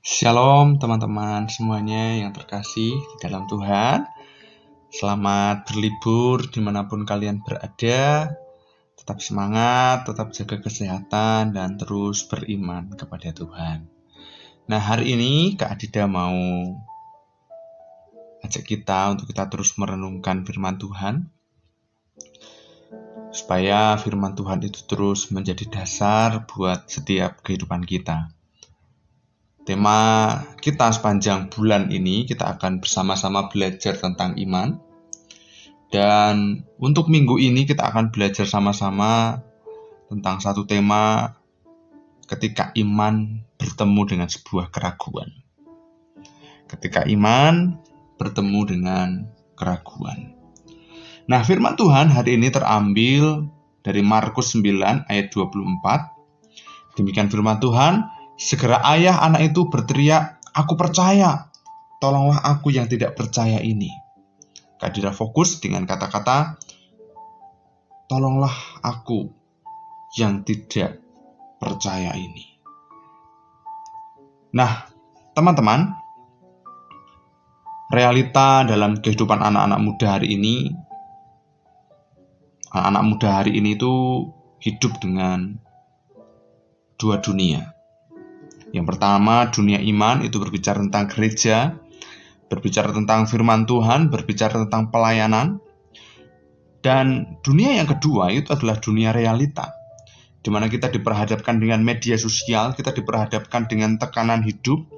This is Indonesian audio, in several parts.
Shalom teman-teman semuanya yang terkasih di dalam Tuhan. Selamat berlibur dimanapun kalian berada. Tetap semangat, tetap jaga kesehatan, dan terus beriman kepada Tuhan. Nah, hari ini Kak Adida mau ajak kita untuk kita terus merenungkan firman Tuhan, supaya firman Tuhan itu terus menjadi dasar buat setiap kehidupan kita. Tema kita sepanjang bulan ini, kita akan bersama-sama belajar tentang iman. Dan untuk minggu ini kita akan belajar sama-sama tentang satu tema, ketika iman bertemu dengan sebuah keraguan. Ketika iman bertemu dengan keraguan. Nah, firman Tuhan hari ini terambil dari Markus 9 ayat 24. Demikian firman Tuhan, segera ayah anak itu berteriak, "Aku percaya, tolonglah aku yang tidak percaya ini." Kak Dira fokus dengan kata-kata, tolonglah aku yang tidak percaya ini. Nah, teman-teman, realita dalam kehidupan anak-anak muda hari ini, anak-anak muda hari ini itu hidup dengan dua dunia. Yang pertama, dunia iman itu berbicara tentang gereja, berbicara tentang firman Tuhan, berbicara tentang pelayanan. Dan dunia yang kedua itu adalah dunia realita, di mana kita diperhadapkan dengan media sosial, kita diperhadapkan dengan tekanan hidup,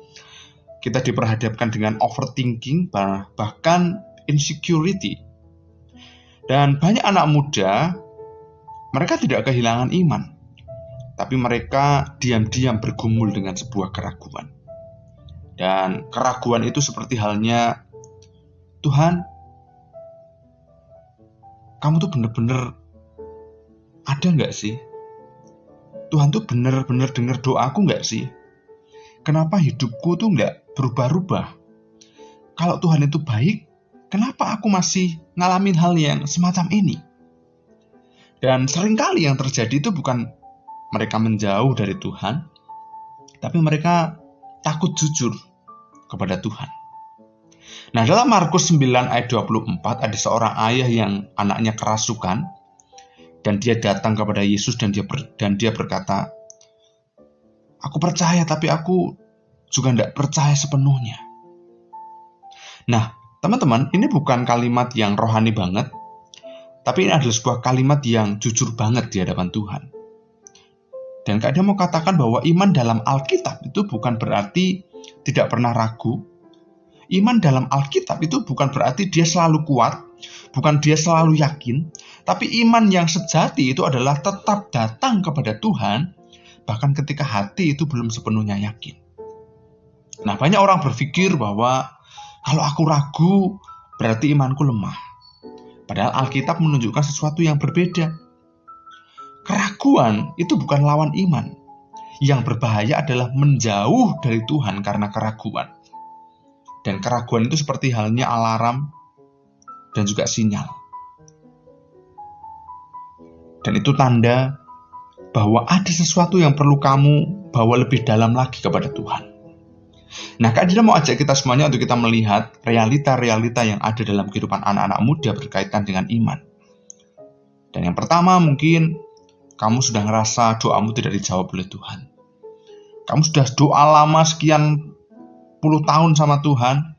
kita diperhadapkan dengan overthinking, bahkan insecurity. Dan banyak anak muda, mereka tidak kehilangan iman, tapi mereka diam-diam bergumul dengan sebuah keraguan. Dan keraguan itu seperti halnya, Tuhan, kamu tuh bener-bener ada nggak sih? Tuhan tuh bener-bener dengar doaku nggak sih? Kenapa hidupku tuh nggak berubah-ubah? Kalau Tuhan itu baik, kenapa aku masih ngalamin hal yang semacam ini? Dan seringkali yang terjadi itu bukan mereka menjauh dari Tuhan, tapi mereka takut jujur kepada Tuhan. Nah, dalam Markus 9 ayat 24 ada seorang ayah yang anaknya kerasukan, dan dia datang kepada Yesus dan dia berkata, "Aku percaya, tapi aku juga tidak percaya sepenuhnya." Nah, teman-teman, ini bukan kalimat yang rohani banget, tapi ini adalah sebuah kalimat yang jujur banget di hadapan Tuhan. Dan Kak Dia mau katakan bahwa iman dalam Alkitab itu bukan berarti tidak pernah ragu. Iman dalam Alkitab itu bukan berarti dia selalu kuat, bukan dia selalu yakin, tapi iman yang sejati itu adalah tetap datang kepada Tuhan, bahkan ketika hati itu belum sepenuhnya yakin. Nah, banyak orang berpikir bahwa kalau aku ragu, berarti imanku lemah. Padahal Alkitab menunjukkan sesuatu yang berbeda. Keraguan itu bukan lawan iman. Yang berbahaya adalah menjauh dari Tuhan karena keraguan. Dan keraguan itu seperti halnya alarm dan juga sinyal. Dan itu tanda bahwa ada sesuatu yang perlu kamu bawa lebih dalam lagi kepada Tuhan. Nah, Kak Dina mau ajak kita semuanya untuk kita melihat realita-realita yang ada dalam kehidupan anak-anak muda berkaitan dengan iman. Dan yang pertama, mungkin kamu sudah ngerasa doamu tidak dijawab oleh Tuhan. Kamu sudah doa lama sekian puluh tahun sama Tuhan,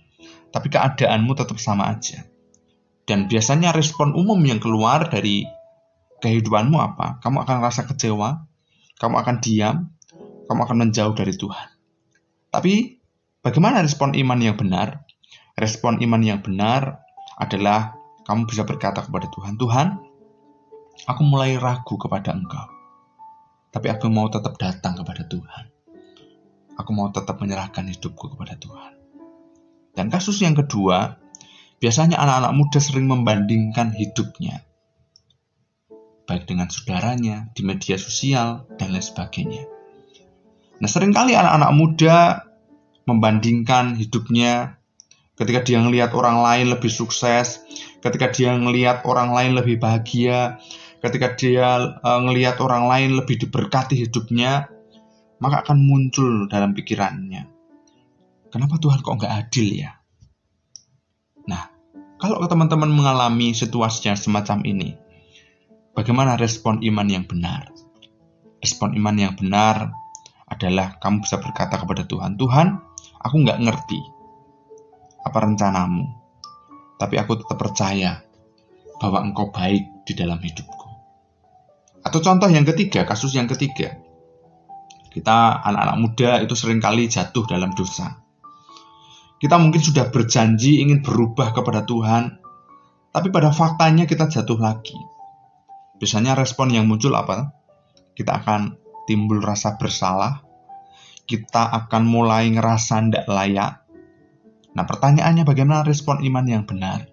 tapi keadaanmu tetap sama aja. Dan biasanya respon umum yang keluar dari kehidupanmu apa? Kamu akan merasa kecewa, kamu akan diam, kamu akan menjauh dari Tuhan. Tapi bagaimana respon iman yang benar? Respon iman yang benar adalah kamu bisa berkata kepada Tuhan, "Tuhan, aku mulai ragu kepada Engkau, tapi aku mau tetap datang kepada Tuhan. Aku mau tetap menyerahkan hidupku kepada Tuhan." Dan kasus yang kedua, biasanya anak-anak muda sering membandingkan hidupnya, baik dengan saudaranya, di media sosial, dan lain sebagainya. Nah, seringkali anak-anak muda membandingkan hidupnya ketika dia melihat orang lain lebih sukses, ketika dia melihat orang lain lebih bahagia, ketika dia melihat orang lain lebih diberkati hidupnya, maka akan muncul dalam pikirannya, kenapa Tuhan kok nggak adil ya? Nah, kalau teman-teman mengalami situasinya semacam ini, bagaimana respon iman yang benar? Respon iman yang benar adalah kamu bisa berkata kepada Tuhan, Tuhan, aku nggak ngerti apa rencanamu, tapi aku tetap percaya bahwa Engkau baik di dalam hidupku. Atau contoh yang ketiga, kasus yang ketiga, kita anak-anak muda itu seringkali jatuh dalam dosa. Kita mungkin sudah berjanji ingin berubah kepada Tuhan, tapi pada faktanya kita jatuh lagi. Biasanya respon yang muncul apa? Kita akan timbul rasa bersalah, kita akan mulai ngerasa tidak layak. Nah, pertanyaannya bagaimana respon iman yang benar?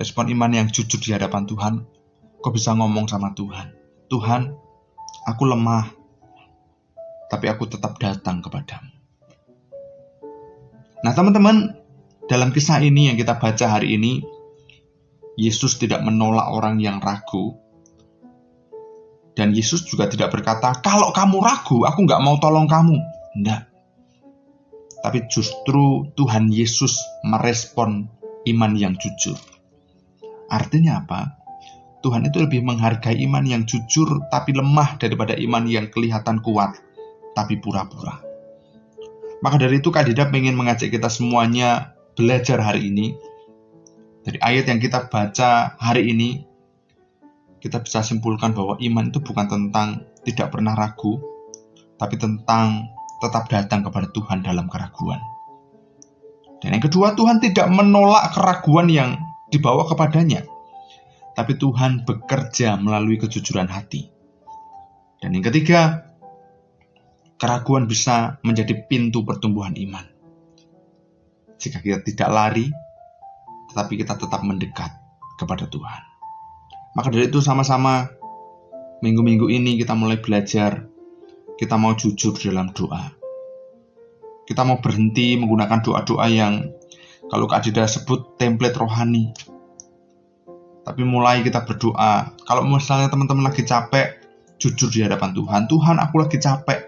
Respon iman yang jujur di hadapan Tuhan. Kau bisa ngomong sama Tuhan, Tuhan, aku lemah, tapi aku tetap datang kepadamu. Nah, teman-teman, dalam kisah ini yang kita baca hari ini, Yesus tidak menolak orang yang ragu. Dan Yesus juga tidak berkata, kalau kamu ragu, aku nggak mau tolong kamu. Tidak. Tapi justru Tuhan Yesus merespon iman yang jujur. Artinya apa? Tuhan itu lebih menghargai iman yang jujur tapi lemah daripada iman yang kelihatan kuat tapi pura-pura. Maka dari itu Kak Dida ingin mengajak kita semuanya belajar hari ini. Dari ayat yang kita baca hari ini, kita bisa simpulkan bahwa iman itu bukan tentang tidak pernah ragu, tapi tentang tetap datang kepada Tuhan dalam keraguan. Dan yang kedua, Tuhan tidak menolak keraguan yang dibawa kepadanya, tapi Tuhan bekerja melalui kejujuran hati. Dan yang ketiga, keraguan bisa menjadi pintu pertumbuhan iman. Jika kita tidak lari, tetapi kita tetap mendekat kepada Tuhan. Maka dari itu sama-sama minggu-minggu ini kita mulai belajar, kita mau jujur dalam doa. Kita mau berhenti menggunakan doa-doa yang kalau Kak Dida sebut template rohani. Tapi mulai kita berdoa, kalau misalnya teman-teman lagi capek, jujur di hadapan Tuhan, Tuhan aku lagi capek.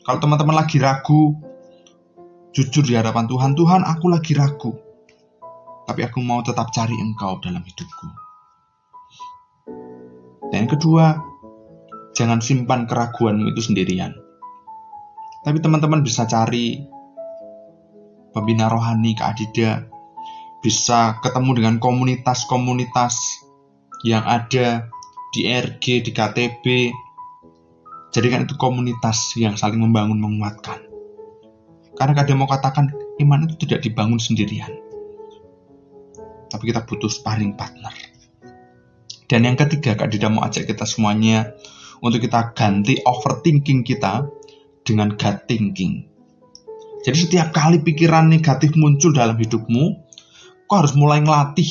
Kalau teman-teman lagi ragu, jujur di hadapan Tuhan, Tuhan aku lagi ragu. Tapi aku mau tetap cari Engkau dalam hidupku. Dan yang kedua, jangan simpan keraguanmu itu sendirian. Tapi teman-teman bisa cari pembina rohani Kak Dida, bisa ketemu dengan komunitas-komunitas yang ada di RG, di KTB. Jadikan itu komunitas yang saling membangun, menguatkan. Karena Kak Dida mau katakan, iman itu tidak dibangun sendirian. Tapi kita butuh sparring partner. Dan yang ketiga, Kak Dida mau ajak kita semuanya untuk kita ganti overthinking kita dengan God thinking. Jadi setiap kali pikiran negatif muncul dalam hidupmu, kau harus mulai ngelatih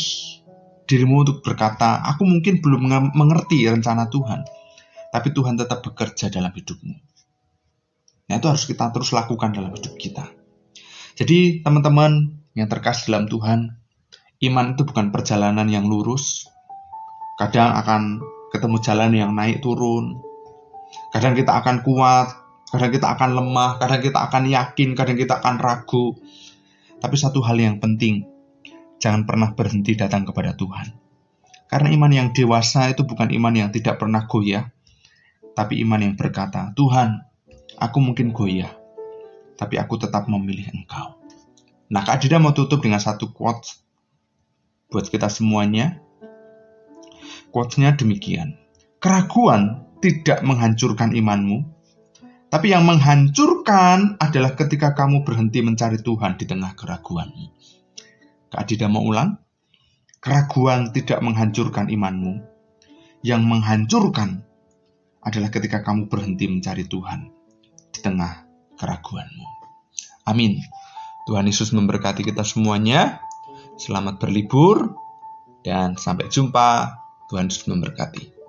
dirimu untuk berkata, aku mungkin belum mengerti rencana Tuhan, tapi Tuhan tetap bekerja dalam hidupmu. Nah, itu harus kita terus lakukan dalam hidup kita. Jadi teman-teman yang terkasih dalam Tuhan, iman itu bukan perjalanan yang lurus. Kadang akan ketemu jalan yang naik turun. Kadang kita akan kuat, kadang kita akan lemah, kadang kita akan yakin, kadang kita akan ragu. Tapi satu hal yang penting, jangan pernah berhenti datang kepada Tuhan. Karena iman yang dewasa itu bukan iman yang tidak pernah goyah, tapi iman yang berkata, Tuhan, aku mungkin goyah, tapi aku tetap memilih Engkau. Nah, Kak Dida mau tutup dengan satu quotes buat kita semuanya. Quotes-nya demikian. Keraguan tidak menghancurkan imanmu, tapi yang menghancurkan adalah ketika kamu berhenti mencari Tuhan di tengah keraguanmu. Kak Dida mau ulang. Keraguan tidak menghancurkan imanmu. Yang menghancurkan adalah ketika kamu berhenti mencari Tuhan di tengah keraguanmu. Amin. Tuhan Yesus memberkati kita semuanya. Selamat berlibur dan sampai jumpa. Tuhan Yesus memberkati.